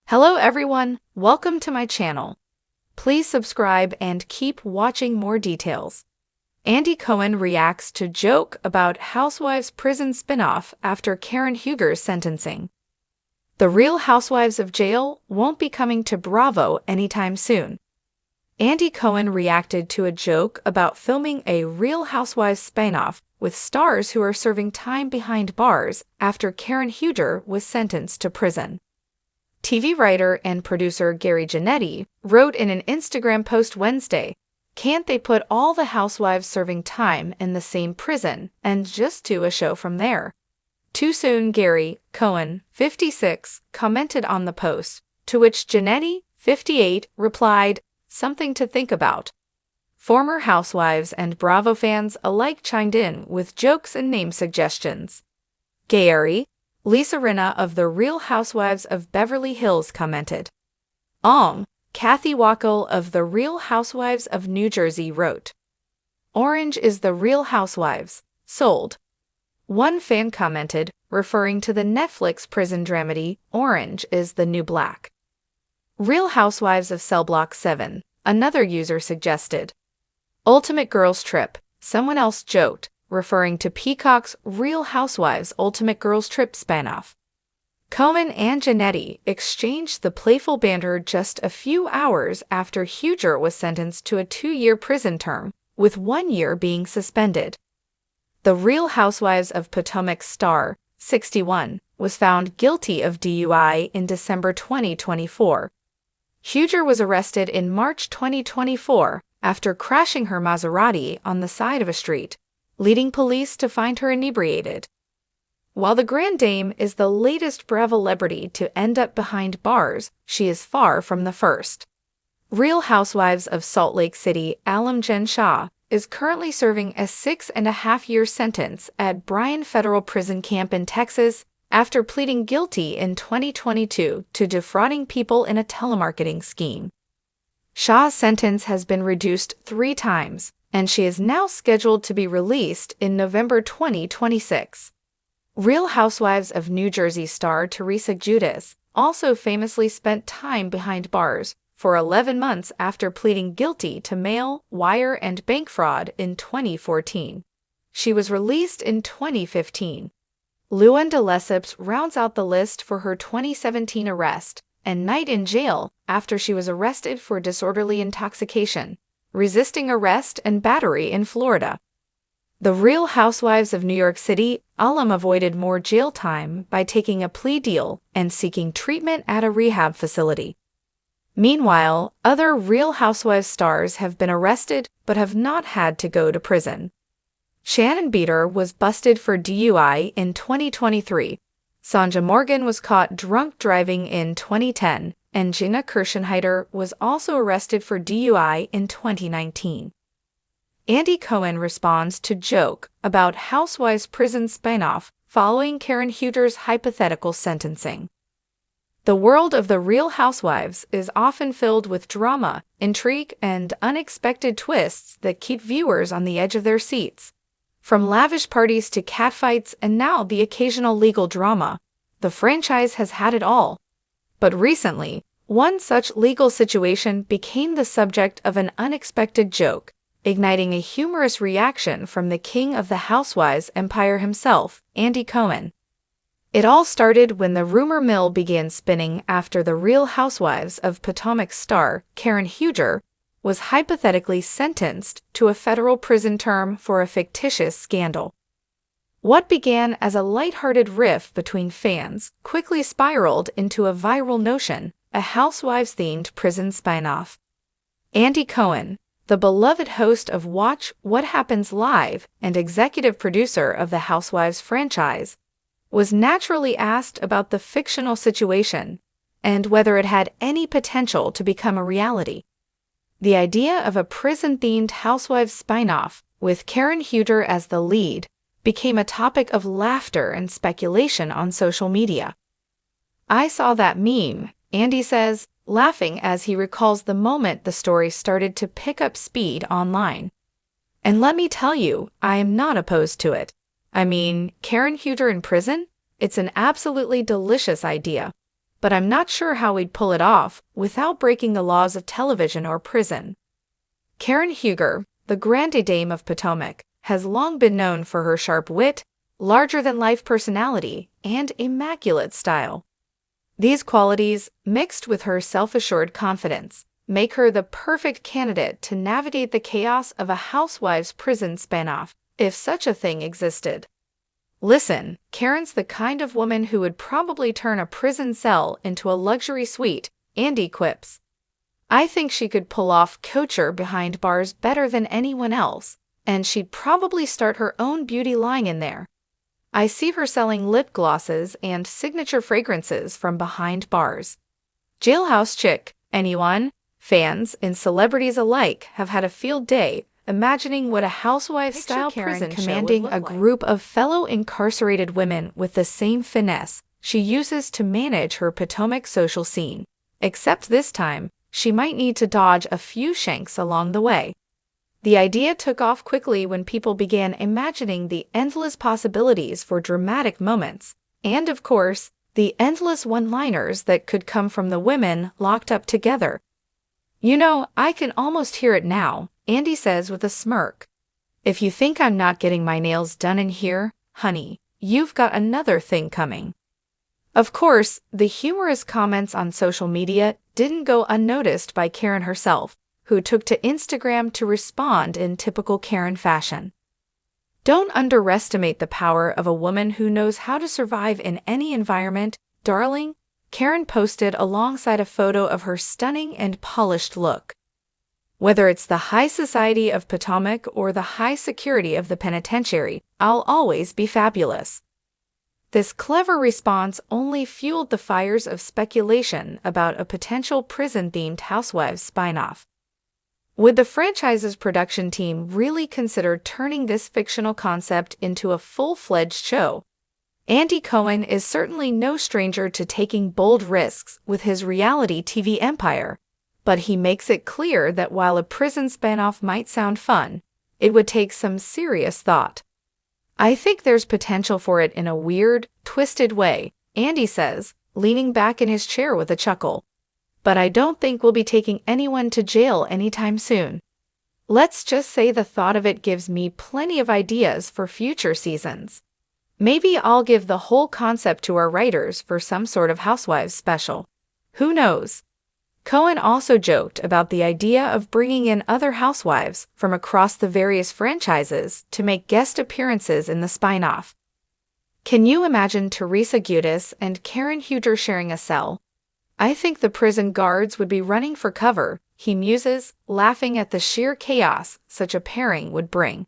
Hello everyone, welcome to my channel. Please subscribe and keep watching more details. Andy Cohen reacts to joke about Housewives prison spinoff after Karen Huger's sentencing. The Real Housewives of Jail won't be coming to Bravo anytime soon. Andy Cohen reacted to a joke about filming a Real Housewives spinoff with stars who are serving time behind bars after Karen Huger was sentenced to prison. TV writer and producer Gary Janetti wrote in an Instagram post Wednesday, "Can't they put all the housewives serving time in the same prison and just do a show from there?" Too soon, Gary, Cohen, 56, commented on the post, to which Janetti, 58, replied, "Something to think about." Former Housewives and Bravo fans alike chimed in with jokes and name suggestions. Gary, Lisa Rinna of The Real Housewives of Beverly Hills commented. Kathy Wackel of The Real Housewives of New Jersey wrote, "Orange is The Real Housewives, sold." One fan commented, referring to the Netflix prison dramedy Orange is the New Black. Real Housewives of Cell Block 7, another user suggested. Ultimate Girls Trip, someone else joked, referring to Peacock's Real Housewives Ultimate Girls Trip spinoff. Cohen and Janetti exchanged the playful banter just a few hours after Huger was sentenced to a 2-year prison term, with 1 year being suspended. The Real Housewives of Potomac star, 61, was found guilty of DUI in December 2024. Huger was arrested in March 2024 after crashing her Maserati on the side of a street, leading police to find her inebriated. While the Grand Dame is the latest Bravo celebrity to end up behind bars, she is far from the first. Real Housewives of Salt Lake City alum Jen Shah is currently serving a 6.5-year sentence at Bryan Federal Prison Camp in Texas after pleading guilty in 2022 to defrauding people in a telemarketing scheme. Shah's sentence has been reduced 3 times, and she is now scheduled to be released in November 2026. Real Housewives of New Jersey star Teresa Giudice also famously spent time behind bars for 11 months after pleading guilty to mail, wire, and bank fraud in 2014. She was released in 2015. Luann de Lesseps rounds out the list for her 2017 arrest and night in jail after she was arrested for disorderly intoxication, resisting arrest, and battery in Florida. The Real Housewives of New York City alum avoided more jail time by taking a plea deal and seeking treatment at a rehab facility. Meanwhile, other Real Housewives stars have been arrested but have not had to go to prison. Shannon Beater was busted for DUI in 2023. Sonja Morgan was caught drunk driving in 2010, and Gina Kirschenheiter was also arrested for DUI in 2019. Andy Cohen responds to joke about Housewives prison spinoff following Karen Huger's hypothetical sentencing. The world of The Real Housewives is often filled with drama, intrigue, and unexpected twists that keep viewers on the edge of their seats. From lavish parties to catfights and now the occasional legal drama, the franchise has had it all. But recently, one such legal situation became the subject of an unexpected joke, igniting a humorous reaction from the king of the Housewives empire himself, Andy Cohen. It all started when the rumor mill began spinning after the Real Housewives of Potomac star, Karen Huger, was hypothetically sentenced to a federal prison term for a fictitious scandal. What began as a lighthearted riff between fans quickly spiraled into a viral notion, a Housewives-themed prison spinoff. Andy Cohen, the beloved host of Watch What Happens Live and executive producer of the Housewives franchise, was naturally asked about the fictional situation and whether it had any potential to become a reality. The idea of a prison-themed Housewives spinoff with Karen Huger as the lead became a topic of laughter and speculation on social media. "I saw that meme," Andy says, laughing as he recalls the moment the story started to pick up speed online. "And let me tell you, I am not opposed to it. I mean, Karen Huger in prison? It's an absolutely delicious idea. but I'm not sure how we'd pull it off without breaking the laws of television or prison. Karen Huger, the grande dame of Potomac, has long been known for her sharp wit, larger-than-life personality, and immaculate style. These qualities, mixed with her self-assured confidence, make her the perfect candidate to navigate the chaos of a Housewives prison spinoff, if such a thing existed. Listen, Karen's the kind of woman who would probably turn a prison cell into a luxury suite, Andy quips. I think she could pull off couture behind bars better than anyone else, and she'd probably start her own beauty line in there. I see her selling lip glosses and signature fragrances from behind bars. Jailhouse chick, anyone? Fans and celebrities alike have had a field day imagining what a housewife-style prison commanding a group of fellow incarcerated women with the same finesse she uses to manage her Potomac social scene. Except this time, she might need to dodge a few shanks along the way. The idea took off quickly when people began imagining the endless possibilities for dramatic moments, and of course, the endless one-liners that could come from the women locked up together. You know, I can almost hear it now, Andy says with a smirk. If you think I'm not getting my nails done in here, honey, you've got another thing coming. Of course, the humorous comments on social media didn't go unnoticed by Karen herself, who took to Instagram to respond in typical Karen fashion. Don't underestimate the power of a woman who knows how to survive in any environment, darling, Karen posted alongside a photo of her stunning and polished look. Whether it's the high society of Potomac or the high security of the penitentiary, I'll always be fabulous. This clever response only fueled the fires of speculation about a potential prison-themed Housewives spinoff. Would the franchise's production team really consider turning this fictional concept into a full-fledged show? Andy Cohen is certainly no stranger to taking bold risks with his reality TV empire, but he makes it clear that while a prison spinoff might sound fun, it would take some serious thought. I think there's potential for it in a weird, twisted way, Andy says, leaning back in his chair with a chuckle. But I don't think we'll be taking anyone to jail anytime soon. Let's just say the thought of it gives me plenty of ideas for future seasons. Maybe I'll give the whole concept to our writers for some sort of Housewives special. Who knows? Cohen also joked about the idea of bringing in other housewives from across the various franchises to make guest appearances in the spinoff. Can you imagine Teresa Giudice and Karen Huger sharing a cell? I think the prison guards would be running for cover, he muses, laughing at the sheer chaos such a pairing would bring.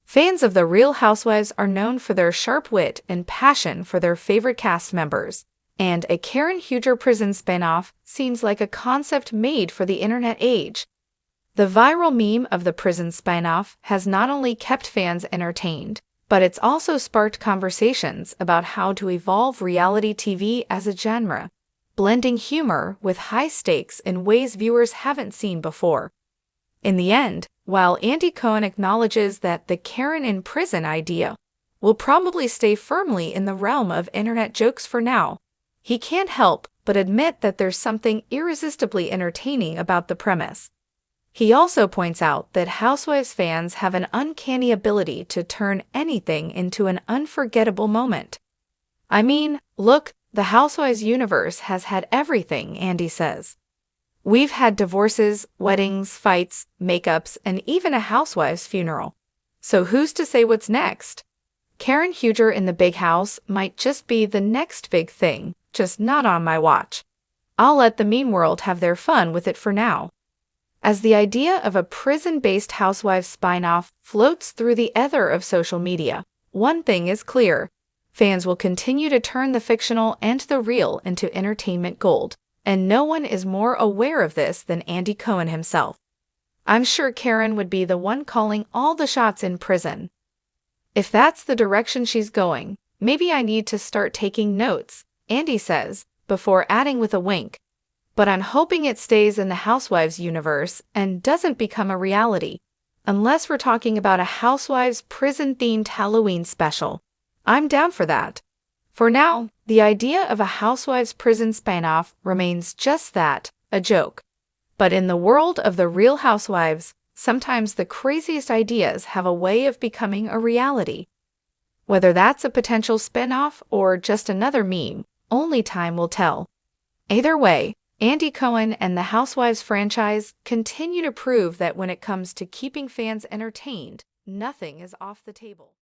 Fans of The Real Housewives are known for their sharp wit and passion for their favorite cast members, and a Karen Huger prison spinoff seems like a concept made for the internet age. The viral meme of the prison spinoff has not only kept fans entertained, but it's also sparked conversations about how to evolve reality TV as a genre, blending humor with high stakes in ways viewers haven't seen before. In the end, while Andy Cohen acknowledges that the Karen in prison idea will probably stay firmly in the realm of internet jokes for now, he can't help but admit that there's something irresistibly entertaining about the premise. He also points out that Housewives fans have an uncanny ability to turn anything into an unforgettable moment. I mean, look, the Housewives universe has had everything, Andy says. We've had divorces, weddings, fights, makeups, and even a housewife's funeral. So who's to say what's next? Karen Huger in the big house might just be the next big thing, just not on my watch. I'll let the meme world have their fun with it for now. As the idea of a prison-based Housewives spinoff floats through the ether of social media, one thing is clear. Fans will continue to turn the fictional and the real into entertainment gold, and no one is more aware of this than Andy Cohen himself. I'm sure Karen would be the one calling all the shots in prison. If that's the direction she's going, maybe I need to start taking notes, Andy says, before adding with a wink. But I'm hoping it stays in the Housewives universe and doesn't become a reality, unless we're talking about a Housewives prison-themed Halloween special. I'm down for that. For now, the idea of a Housewives prison spinoff remains just that, a joke. But in the world of the Real Housewives, sometimes the craziest ideas have a way of becoming a reality. Whether that's a potential spinoff or just another meme, only time will tell. Either way, Andy Cohen and the Housewives franchise continue to prove that when it comes to keeping fans entertained, nothing is off the table.